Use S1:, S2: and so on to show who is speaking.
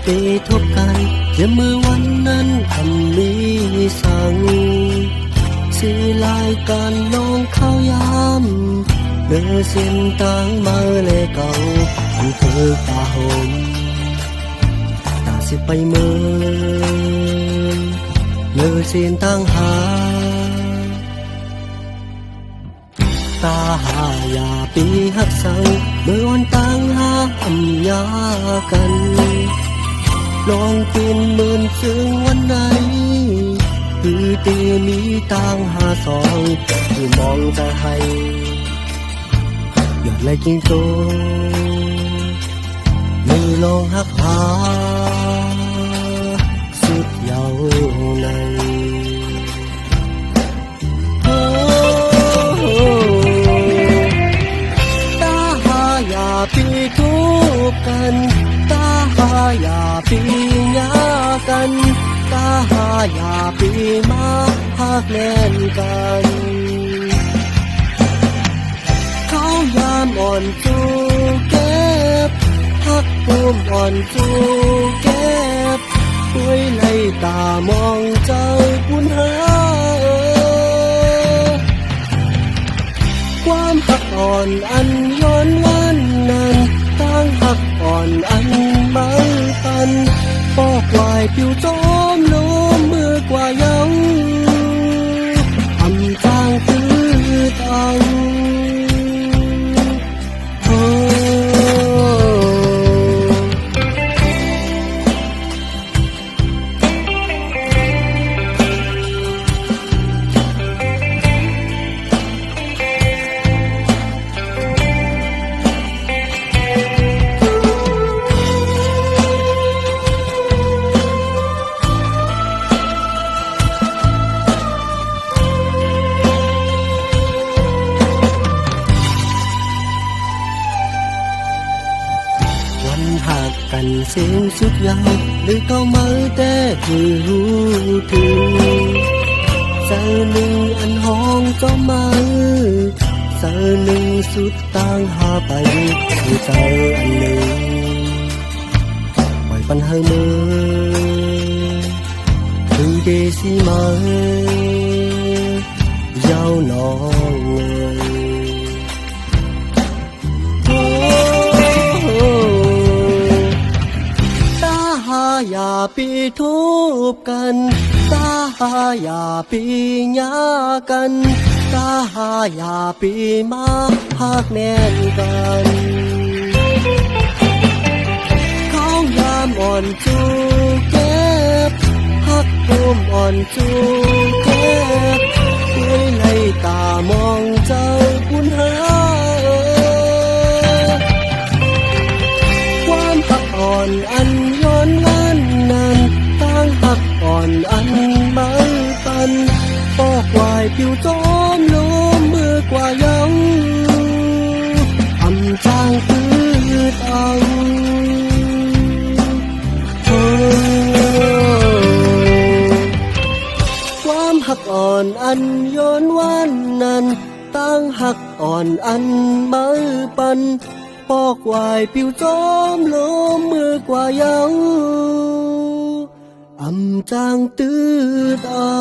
S1: ไปทบกันอย่าเมื่อวันนั้นทำมีสั่งสีลายการลองเข้ายามเมื่อเส้นต่างมาเลยเก่าอันเธอตาหอมตาสิไปเมื่อเส้นต่างหาตาหาอย่าปีหักสังเมื่อวันต่างหาอำยากันลองกินเหมือนซึ่งวันไหนคือตีมีต่างหาสองที่มองจะให้อยากไล่กินโตมือลองหักหาสุดยาวในปีทุกกันตาหาอย่าปีหยากันตาหาอย่าปีมาหักแน่นกันเขายามอ่อนจูเก็บหักภูมิอ่อนจูเก็บด้วยไล่ตามองเจ้าปุณหาความหักอ่อนอันย้อนวันนั้นตั้งหักอ่อนอันไม่ปันปอกวายผิวจอมลมเมื่อกว่ายังอำจางคือตังหักกันเสียงสุดยาวหรือเข้ามาแต่คือรู้ถึงเสือหนึ่งอันห้องจอมมาเสือหนึ่งสุดต่างหาไปคือเสืออันหนึ่งปล่อยปัญหาเมื่คือเดซีมายาวน้องอย่าปีทุบกันตาหาอย่าปีหยากันตาหาอย่าปีมาหักแน่นกันเขายามอ่อนจูเก็บหักภูมิอ่อนจูเก็บด้วยไล่ตามองเจ้าปุณหาความหักอ่อนอันย้อนวันนั้นตั้งหักอ่อนอันไม่ปันปอกวายผิวจอมลมเมื่อกว่ายังอำจางคือตังความหักอ่อนอันย้อนวันนั้นตั้งหักอ่อนอันไม่ปันปอกวายผิวจอมลมเมื่อกว่ายังอำจางตื้อตา